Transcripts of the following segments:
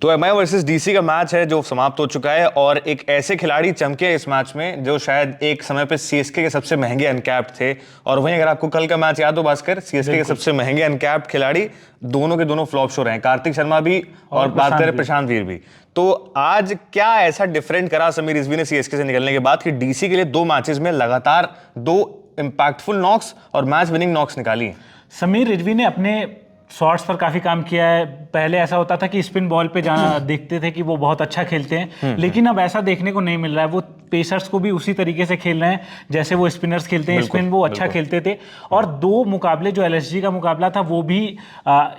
तो MI versus DC का match है जो समाप्त हो चुका है और एक ऐसे खिलाड़ी चमके इस मैच में जो शायद एक समय पे सीएसके के सबसे महंगे अनकैप्ड थे। और वहीं अगर आपको कल का मैच याद हो भास्कर, सीएसके के सबसे महंगे अनकैप्ड खिलाड़ी दोनों के दोनों फ्लॉप शो रहे हैं, कार्तिक शर्मा भी और बात करें प्रशांत वीर भी। तो आज क्या ऐसा डिफरेंट करा समीर रिजवी ने सीएसके से निकलने के बाद कि डीसी के लिए 2 मैचेस में लगातार 2 इंपैक्टफुल नॉक्स और मैच विनिंग नॉक्स निकाली हैं? समीर रिजवी ने अपने शॉट्स पर काफ़ी काम किया है। पहले ऐसा होता था कि स्पिन बॉल पे जाना देखते थे कि वो बहुत अच्छा खेलते हैं, लेकिन अब ऐसा देखने को नहीं मिल रहा है। वो पेसर्स को भी उसी तरीके से खेल रहे हैं जैसे वो स्पिनर्स खेलते हैं। स्पिन वो अच्छा खेलते थे और 2 मुकाबले जो एलएसजी का मुकाबला था वो भी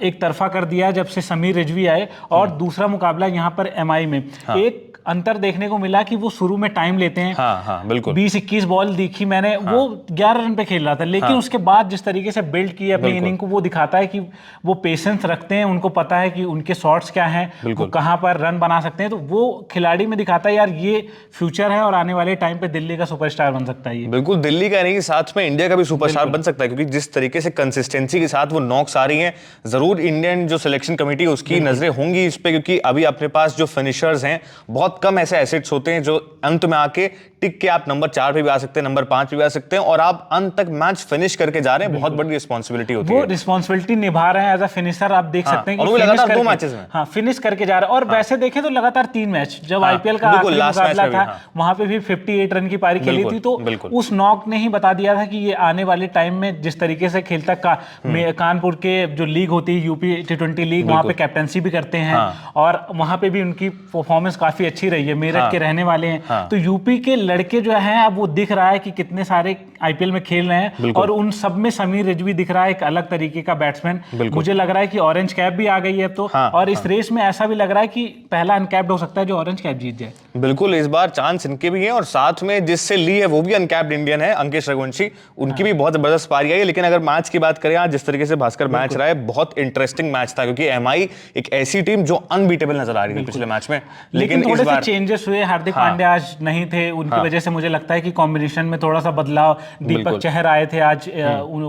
एक तरफा कर दिया जब से समीर रिजवी आए। और दूसरा मुकाबला यहाँ पर एमआई में एक अंतर देखने को मिला कि वो शुरू में टाइम लेते हैं। बिल्कुल 20-21 बॉल देखी मैंने, वो 11 रन पे खेल रहा था, लेकिन उसके बाद जिस तरीके से बिल्ड की अपनी इनिंग को, वो दिखाता है कि वो पेशेंस रखते हैं। उनको पता है कि उनके शॉट्स क्या हैं, वो कहां पर रन बना सकते हैं। तो वो खिलाड़ी में दिखाता है यार ये फ्यूचर है और आने वाले टाइम पे दिल्ली का सुपरस्टार बन सकता है। ये बिल्कुल दिल्ली का नहीं, साथ में इंडिया का भी सुपरस्टार बन सकता है, क्योंकि जिस तरीके से कंसिस्टेंसी के साथ वो नॉक्स आ रही हैं, जरूर इंडियन जो सिलेक्शन कमेटी उसकी नजरें होंगी इस पे, क्योंकि अभी अपने पास जो फिनिशर्स हैं, बहुत कम ऐसे एसेट्स होते हैं जो अंत में आके टिक के आप नंबर 4 पे भी आ सकते हैं, नंबर 5 पे भी आ सकते हैं और आप अंत तक मैच फिनिश करके जा रहे हैं। बहुत बड़ी रिस्पांसिबिलिटी होती है। वो रिस्पांसिबिलिटी निभा रहे हैं एज अ फिनिशर। आप देख सकते हैं कि वो लगातार 2 मैचेस में फिनिश करके जा रहे हैं। और वैसे देखें तो लगातार 3 मैच, जब आईपीएल का आखिरी मुकाबला था वहां पे भी 58 रन की पारी खेली थी। तो उस नॉक ने ही बता दिया था कि ये आने वाले टाइम में जिस तरीके से खेलता कानपुर के जो लीग होती है यूपी T20 लीग, वहां पे कैप्टनसी भी करते हैं और वहां पे भी उनकी परफॉर्मेंस काफी अच्छी रही है। मेरठ के रहने वाले हैं, तो यूपी के लड़के जो हैं अब वो दिख रहा है कि कितने सारे आईपीएल में खेल रहे हैं और उन सब में समीर रिजवी दिख रहा है एक अलग तरीके का बैट्समैन। मुझे लग रहा है कि ऑरेंज कैप भी आ गई है अब तो। और इस रेस में ऐसा भी लग रहा है कि पहला अनकैप्ड हो सकता है जो ऑरेंज कैप जीत जाए। बिल्कुल, इस बार चांस इनके भी हैं और साथ में जिससे ली है वो भी अनकैप्ड इंडियन है, अंकित रघुवंशी। उनकी भी बहुत जबरदस्त पारी आई है। लेकिन अगर मैच की बात करें आज जिस तरीके से भास्कर मैच रहा है, बहुत इंटरेस्टिंग मैच था, क्योंकि एमआई एक ऐसी टीम जो अनबीटेबल नजर आ रही थी पिछले मैच में, लेकिन थोड़े से चेंजेस हुए। हार्दिक पांड्या आज नहीं थे, उनकी वजह से मुझे लगता है कि कॉम्बिनेशन में थोड़ा सा बदलाव। दीपक चहर आए थे आज,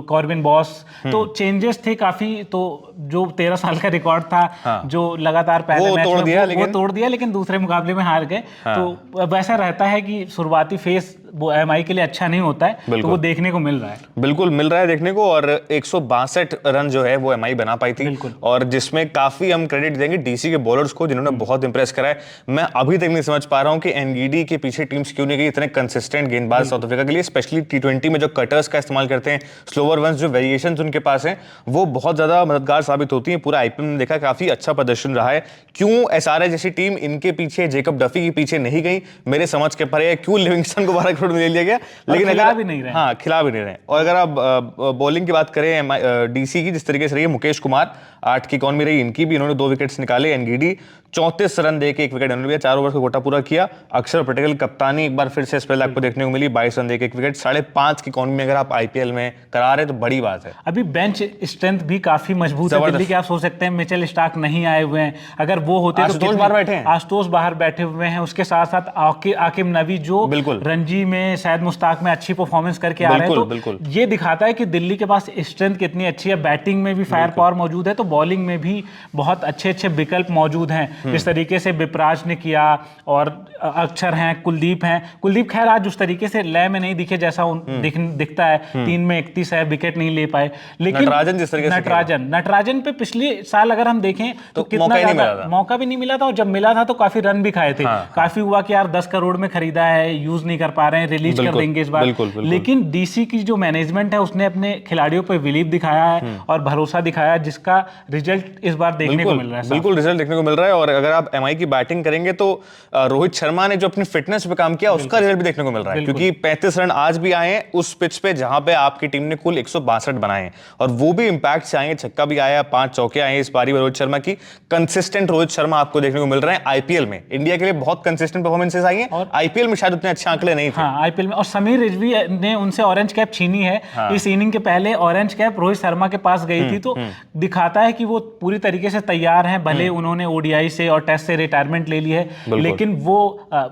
कॉर्बिन बॉस, तो चेंजेस थे काफी। तो जो 13 साल का रिकॉर्ड था जो लगातार पहले मैच में वो तोड़ दिया, लेकिन दूसरे मुकाबले में हार गए। तो वैसा रहता है कि शुरुआती फेस वो एमआई के लिए अच्छा नहीं होता है, तो वो देखने को मिल रहा है। बिल्कुल मिल रहा है देखने को। और 162 रन जो है वो एमआई बना पाई थी, और जिसमें काफी हम क्रेडिट देंगे डीसी के बॉलर्स को जिन्होंने बहुत इंप्रेस करा है। मैं अभी तक नहीं समझ पा रहा हूं कि एनगीडी के पीछे टीम्स क्यों नहीं गई इतने कंसिस्टेंट गेंदबाज साउथ अफ्रीका के लिए, स्पेशली T20 में जो कटर्स का इस्तेमाल करते हैं, स्लोअर वंस जो वेरिएशंस उनके पास हैं, वो बहुत ज्यादा मददगार साबित होती है। पूरा आईपीएल में देखा काफी अच्छा प्रदर्शन रहा है। क्यों एसआरएच जैसी टीम इनके पीछे, जेकब डफी के पीछे नहीं गई, मेरे समझ के परे है। क्यों लिविंगस्टन को 12 करोड़ में ले लिया गया, लेकिन खिला भी नहीं रहे। खिला भी नहीं रहे। और अगर आप बॉलिंग की बात करें डीसी की, जिस तरीके से रही है, मुकेश कुमार 8 की इकॉनमी रही इनकी भी, इन्होंने 2 विकेट्स निकाले। एनगीडी 34 रन देके 1 विकेट इन्होंने 4 ओवर का कोटा पूरा किया। अक्षर पटेल कप्तानी एक बार फिर से स्पेल आपको देखने को मिली, 22 रन देके 1 विकेट। 5.5 की इकॉनमी में अगर आप आईपीएल में करा रहे तो बड़ी बात है। अभी बेंच स्ट्रेंथ भी काफी मजबूत है दिल्ली के। आप सोच सकते हैं मिचेल स्टार्क नहीं आए हुए हैं, अगर वो होते तो आशुतोष बाहर बैठे हैं। आशुतोष बाहर बैठे हुए हैं, उसके साथ साथ आकिब नबी जो रणजी में, शायद मुश्ताक में अच्छी परफॉर्मेंस करके आ रहे हैं। तो ये दिखाता है कि दिल्ली के पास स्ट्रेंथ कितनी अच्छी है। बैटिंग में भी फायर पावर मौजूद है, तो बॉलिंग में भी बहुत अच्छे अच्छे विकल्प मौजूद हैं। जिस तरीके से विपराज ने किया, और अक्षर हैं, कुलदीप हैं। कुलदीप खैर आज उस तरीके से लय में नहीं दिखे जैसा दिखता है। 3 में 31 है, विकेट नहीं ले पाए। लेकिन नटराजन जिस तरीके से नटराजन पे पिछले साल अगर हम देखें तो कितना ज्यादा मौका भी नहीं मिला था, और जब मिला था तो काफी रन भी खाए थे। काफी हुआ कि यार 10 करोड़ में खरीदा है, यूज नहीं कर पा रहे हैं, रिलीज कर देंगे इस बार। लेकिन डीसी की जो मैनेजमेंट है उसने अपने खिलाड़ियों पर बिलीव दिखाया है और भरोसा दिखाया, जिसका रिजल्ट इस बार देखने को मिल रहा है। बिल्कुल रिजल्ट देखने को मिल रहा है। और अगर आप एमआई की बैटिंग करेंगे तो रोहित शर्मा ने जो अपनी फिटनेस पे काम किया उसका रिजल्ट भी देखने को मिल रहा है, क्योंकि 35 रन आज भी आए हैं उस पिच पे जहां पे आपकी टीम ने कुल 162 बनाए हैं, और वो भी इंपैक्ट से आए हैं। छक्का भी आया, 5 चौके आए इस पारी में रोहित शर्मा की। कंसिस्टेंट रोहित शर्मा आपको देखने को मिल रहे हैं आईपीएल में। इंडिया के लिए बहुत कंसिस्टेंट परफॉर्मेंसेस आई हैं, और आईपीएल में शायद उतने अच्छे आंकड़े नहीं थे। हाँ आईपीएल में, और समीर रिजवी ने उनसे ऑरेंज कैप छीनी है। इस इनिंग के पहले ऑरेंज कैप रोहित शर्मा के पास गई थी, तो दिखाता है कि वो पूरी तरीके से तैयार हैं। भले उन्होंने ओडीआई से और टेस्ट से रिटायरमेंट ले ली है, लेकिन वो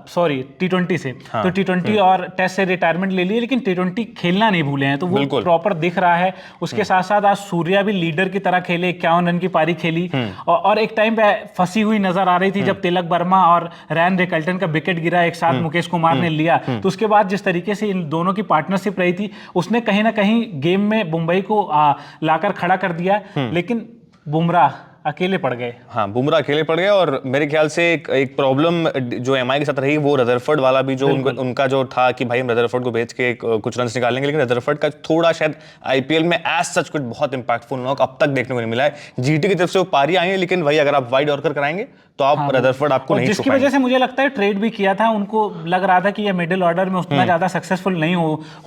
सॉरी टी20 से, तो टी20 और टेस्ट से रिटायरमेंट ले ली है, लेकिन टी20 खेलना नहीं भूले हैं, तो वो प्रॉपर दिख रहा है। उसके साथ साथ आज सूर्या भी लीडर की तरह खेले, 51 रन की पारी खेली, और एक टाइम पे फंसी हुई नजर आ रही थी जब तिलक वर्मा और रैन रिकल्टन का विकेट गिरा एक साथ, मुकेश कुमार ने लिया, तो उसके बाद जिस तरीके से इन दोनों की पार्टनरशिप रही थी, उसने कहीं ना कहीं गेम में मुंबई को लाकर खड़ा कर दिया। लेकिन बुमराह अकेले पड़ गए। हाँ, बुमराह अकेले पड़ गए, और मेरे ख्याल से एक प्रॉब्लम जो एमआई के साथ रही, वो रदरफोर्ड वाला भी जो उनका जो था कि भाई हम रदरफोर्ड को बेच के कुछ रन निकालेंगे, लेकिन रदरफोर्ड का थोड़ा शायद आईपीएल में एज सच कुछ बहुत इंपैक्टफुल नॉक अब तक देखने को नहीं मिला है। जीटी की तरफ से वो पारी आई है, लेकिन भाई अगर आप वाइड ऑर्कर कराएंगे तो आप रदरफोर्ड आपको नहीं, जिसकी वजह से मुझे लगता है ट्रेड भी किया था। उनको लग रहा था कि ये मिडिल ऑर्डर में उतना ज्यादा सक्सेसफुल नहीं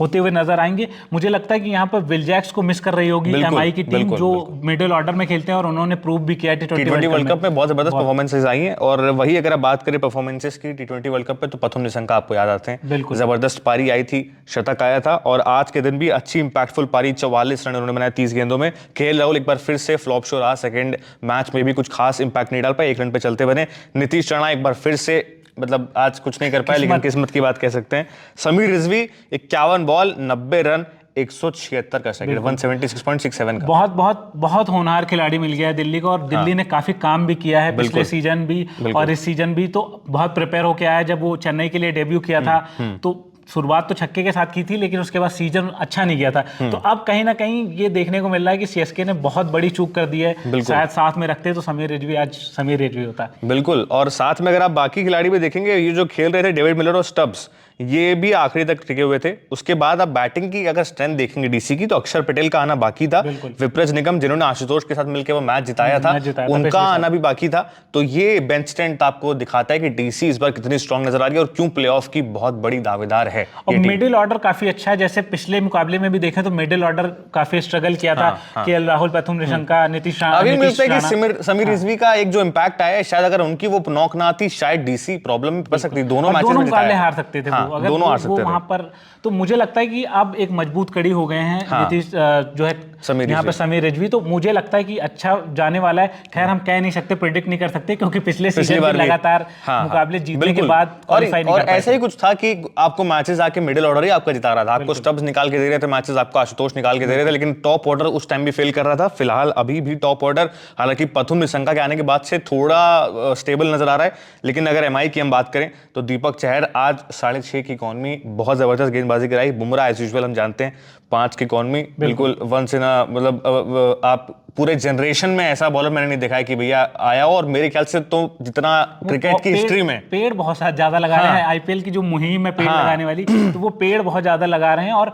होते हुए नजर आएंगे। मुझे लगता है कि यहाँ पर विल जैक्स को मिस कर रही होगी एमआई की टीम, जो मिडिल ऑर्डर में खेलते हैं, और उन्होंने प्रूव भी किया टी20 वर्ल्ड कप में बहुत जबरदस्त परफॉर्मेंसेस आई हैं। और वही अगर आप बात करें परफॉर्मेंसेस की टी20 वर्ल्ड कप पे, तो प्रथम निशंका आपको याद आते हैं, जबरदस्त पारी आई थी, शतक आया था, और आज के दिन भी अच्छी इंपैक्टफुल पारी, 44 रन उन्होंने बनाए 30 गेंदों में। केएल राहुल एक बार फिर से फ्लॉप शो रहा, सेकंड मैच में भी कुछ खास इंपैक्ट नहीं डाल पाए, 1 रन पे चलते बने। नीतीश राणा एक बार फिर से मतलब आज कुछ नहीं कर पाए, लेकिन किस्मत की बात कह सकते हैं। समीर रिजवी 51 बॉल 90 रन 176 का सेकंड, 176.67 का। बहुत बहुत बहुत होनहार खिलाड़ी मिल गया है दिल्ली को, और दिल्ली ने काफी काम भी किया है पिछले सीजन भी और इस सीजन भी, तो बहुत प्रिपेयर होके आया। जब वो चेन्नई के लिए डेब्यू किया था, तो शुरुआत तो छक्के के साथ की थी, लेकिन उसके बाद सीजन अच्छा नहीं गया था। तो अब कहीं ना कहीं ये देखने को मिल रहा है कि सीएसके ने बहुत बड़ी चूक कर दी है। शायद साथ में रखते तो समीर रिजवी आज समीर रिजवी होता। बिल्कुल, और साथ में अगर आप बाकी खिलाड़ी भी देखेंगे, ये जो खेल रहे थे डेविड मिलर और स्टब्स, ये भी आखिरी तक टिके हुए थे। उसके बाद आप बैटिंग की अगर स्ट्रेंथ देखेंगे डीसी की, तो अक्षर पटेल का आना बाकी था, विप्रज निगम जिन्होंने आशुतोष के साथ मिलकर वो मैच जिताया था, उनका आना भी बाकी था। तो ये बेंच स्ट्रेंथ आपको दिखाता है कि डीसी इस बार कितनी स्ट्रांग नजर आ रही है और क्यों प्लेऑफ की बहुत बड़ी दावेदार है। और मिडिल ऑर्डर काफी अच्छा है, जैसे पिछले मुकाबले में भी देखें तो मिडिल ऑर्डर काफी स्ट्रगल किया था। केएल राहुल, प्रथम निशंका, नीतीश राणा। अभी मिलता है कि समीर रिजवी का एक जो इंपैक्ट आया है, शायद अगर उनकी वो नॉक ना आती, शायद डीसी प्रॉब्लम में फंस सकती। दोनों मैचेस में मुकाबले हार सकते थे, दोनों हार सकते थे वहां पर। तो मुझे लगता है कि अब एक मजबूत कड़ी हो गए हैं नीतीश जो है यहाँ पर समीर रिजवी, तो मुझे लगता है कि अच्छा जाने वाला है। खैर हम कह नहीं सकते, प्रेडिक्ट नहीं कर सकते, क्योंकि पिछले सीजन में लगातार मुकाबले जीतने के बाद क्वालीफाई नहीं कर पाए। ऐसा ही कुछ था कि आपको मैचेस आके मिडिल ऑर्डर ही आपका जिता रहा था, आपको स्टब्स निकाल के दे रहे थे मैचेस, आपको आशुतोष निकाल के दे रहे थे, लेकिन टॉप ऑर्डर उस टाइम भी फेल कर रहा था। फिलहाल अभी भी टॉप ऑर्डर, हालांकि प्रथम निशंका के आने के बाद से थोड़ा स्टेबल नजर आ रहा है, लेकिन अगर एमआई की हम बात करें तो दीपक चहर आज 6.5 की इकॉनमी, बहुत जबरदस्त गेंदबाजी कराई। बुमराह एज यूजुअल हम जानते हैं 5 की इकॉनमी, बिल्कुल वंस इन मतलब आप पूरे जनरेशन में ऐसा बॉलर मैंने नहीं देखा है कि भैया आया हो। और मेरे ख्याल से तो जितना क्रिकेट की हिस्ट्री में पेड़ बहुत ज्यादा लगा रहे हैं, आईपीएल की जो मुहिम है पेड़ लगाने वाली, तो वो पेड़ बहुत ज्यादा लगा रहे हैं। और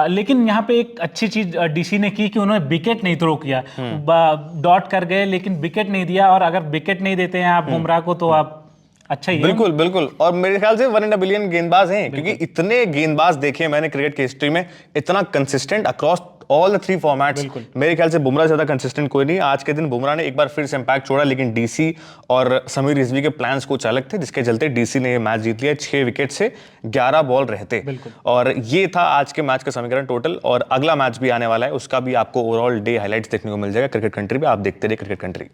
लेकिन यहाँ पे एक अच्छी चीज डीसी ने की कि उन्होंने विकेट नहीं थ्रो किया, डॉट कर गए लेकिन विकेट नहीं दिया। और अगर विकेट नहीं देते हैं आप बुमराह को, तो आप अच्छा ही है। बिल्कुल बिल्कुल, और मेरे ख्याल से 1 in a billion गेंदबाज हैं, क्योंकि इतने गेंदबाज देखे मैंने क्रिकेट की हिस्ट्री में, इतना consistent across all the 3 formats. मेरे ख्याल से बुमराह ज्यादा कंसिस्टेंट कोई नहीं। आज के दिन बुमराह ने एक बार फिर से इंपैक्ट छोड़ा, लेकिन डीसी और समीर रिजवी के प्लान्स कुछ अलग थे, जिसके चलते डीसी ने ये मैच जीत लिया 6 विकेट से 11 बॉल रहते। और ये था आज के मैच का समीकरण टोटल। और अगला मैच भी आने वाला है, उसका भी आपको ओवरऑल डे हाइलाइट्स देखने को मिल जाएगा क्रिकेट कंट्री पे। आप देखते रहिए क्रिकेट कंट्री।